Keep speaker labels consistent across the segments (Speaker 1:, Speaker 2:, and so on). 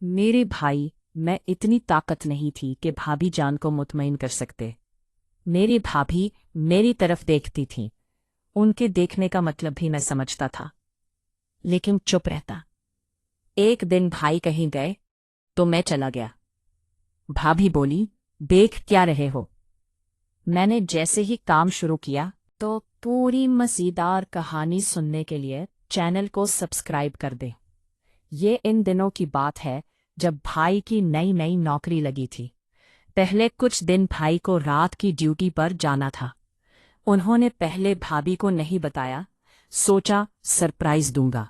Speaker 1: मेरे भाई, मैं इतनी ताकत नहीं थी कि भाभी जान को मुतमईन कर सकते। मेरी भाभी मेरी तरफ देखती थी। उनके देखने का मतलब भी मैं समझता था, लेकिन चुप रहता। एक दिन भाई कहीं गए तो मैं चला गया। भाभी बोली, देख क्या रहे हो। मैंने जैसे ही काम शुरू किया तो पूरी मज़ेदार कहानी सुनने के लिए चैनल को सब्सक्राइब कर दे। ये इन दिनों की बात है, जब भाई की नई नई नौकरी लगी थी। पहले कुछ दिन भाई को रात की ड्यूटी पर जाना था। उन्होंने पहले भाभी को नहीं बताया, सोचा सरप्राइज दूंगा।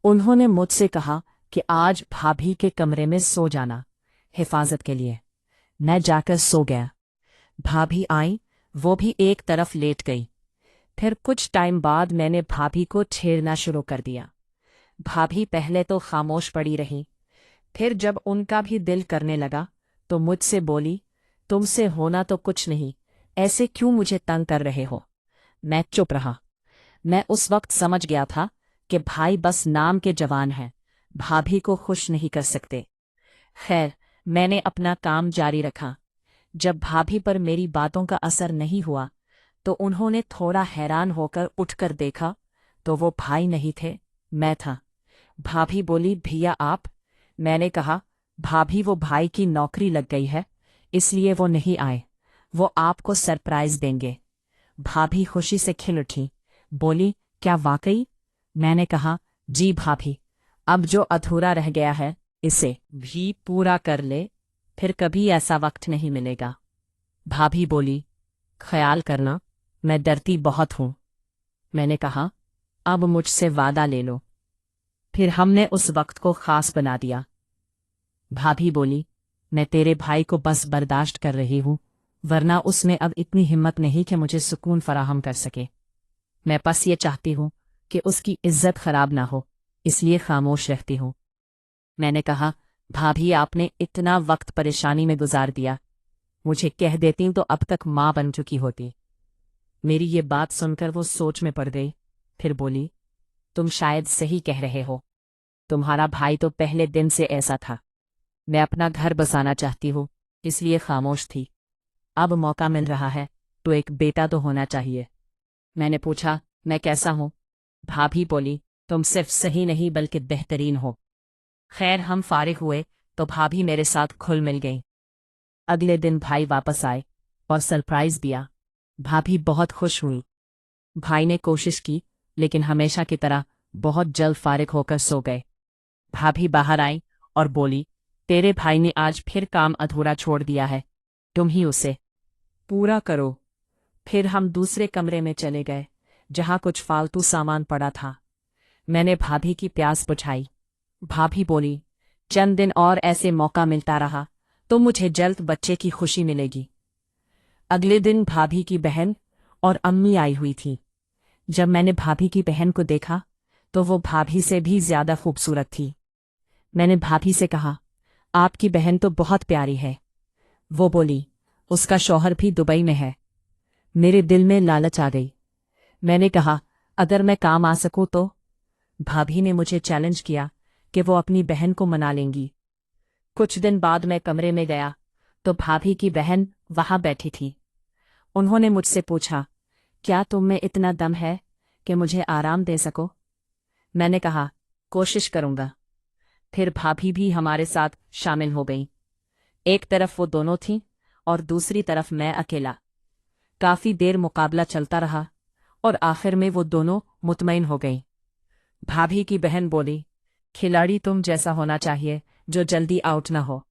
Speaker 1: उन्होंने मुझसे कहा कि आज भाभी के कमरे में सो जाना, हिफाजत के लिए। मैं जाकर सो गया। भाभी आई, वो भी एक तरफ लेट गई। फिर कुछ टाइम बाद मैंने भाभी को छेड़ना शुरू कर दिया। भाभी पहले तो खामोश पड़ी रही, फिर जब उनका भी दिल करने लगा तो मुझसे बोली, तुमसे होना तो कुछ नहीं, ऐसे क्यों मुझे तंग कर रहे हो। मैं चुप रहा। मैं उस वक्त समझ गया था कि भाई बस नाम के जवान हैं, भाभी को खुश नहीं कर सकते। खैर, मैंने अपना काम जारी रखा। जब भाभी पर मेरी बातों का असर नहीं हुआ तो उन्होंने थोड़ा हैरान होकर उठकर देखा तो वो भाई नहीं थे, मैं था। भाभी बोली, भैया आप। मैंने कहा, भाभी वो भाई की नौकरी लग गई है, इसलिए वो नहीं आए। वो आपको सरप्राइज देंगे। भाभी खुशी से खिल उठी, बोली, क्या वाकई। मैंने कहा, जी भाभी, अब जो अधूरा रह गया है इसे भी पूरा कर ले, फिर कभी ऐसा वक्त नहीं मिलेगा। भाभी बोली, ख्याल करना, मैं डरती बहुत हूं। मैंने कहा, अब मुझसे वादा ले लो। फिर हमने उस वक्त को खास बना दिया। भाभी बोली, मैं तेरे भाई को बस बर्दाश्त कर रही हूं, वरना उसमें अब इतनी हिम्मत नहीं कि मुझे सुकून फराहम कर सके। मैं बस ये चाहती हूं कि उसकी इज्जत खराब ना हो, इसलिए खामोश रहती हूं। मैंने कहा, भाभी आपने इतना वक्त परेशानी में गुजार दिया, मुझे कह देती तो अब तक माँ बन चुकी होती। मेरी ये बात सुनकर वो सोच में पड़ गई। फिर बोली, तुम शायद सही कह रहे हो, तुम्हारा भाई तो पहले दिन से ऐसा था। मैं अपना घर बसाना चाहती हूँ, इसलिए खामोश थी। अब मौका मिल रहा है तो एक बेटा तो होना चाहिए। मैंने पूछा, मैं कैसा हूँ। भाभी बोली, तुम सिर्फ सही नहीं बल्कि बेहतरीन हो। खैर, हम फारिग हुए तो भाभी मेरे साथ खुल मिल गई। अगले दिन भाई वापस आए और सरप्राइज दिया। भाभी बहुत खुश हुई। भाई ने कोशिश की, लेकिन हमेशा की तरह बहुत जल्द फारिग होकर सो गए। भाभी बाहर आई और बोली, तेरे भाई ने आज फिर काम अधूरा छोड़ दिया है, तुम ही उसे पूरा करो। फिर हम दूसरे कमरे में चले गए, जहां कुछ फालतू सामान पड़ा था। मैंने भाभी की प्यास बुझाई। भाभी बोली, चंद दिन और ऐसे मौका मिलता रहा तो मुझे जल्द बच्चे की खुशी मिलेगी। अगले दिन भाभी की बहन और अम्मी आई हुई थी। जब मैंने भाभी की बहन को देखा तो वो भाभी से भी ज्यादा खूबसूरत थी। मैंने भाभी से कहा, आपकी बहन तो बहुत प्यारी है। वो बोली, उसका शौहर भी दुबई में है। मेरे दिल में लालच आ गई। मैंने कहा, अगर मैं काम आ सकूं तो। भाभी ने मुझे चैलेंज किया कि वो अपनी बहन को मना लेंगी। कुछ दिन बाद मैं कमरे में गया तो भाभी की बहन वहां बैठी थी। उन्होंने मुझसे पूछा, क्या तुम में इतना दम है कि मुझे आराम दे सको। मैंने कहा, कोशिश करूंगा। फिर भाभी भी हमारे साथ शामिल हो गई। एक तरफ वो दोनों थीं और दूसरी तरफ मैं अकेला। काफी देर मुकाबला चलता रहा और आखिर में वो दोनों मुतमईन हो गई। भाभी की बहन बोली, खिलाड़ी तुम जैसा होना चाहिए जो जल्दी आउट न हो।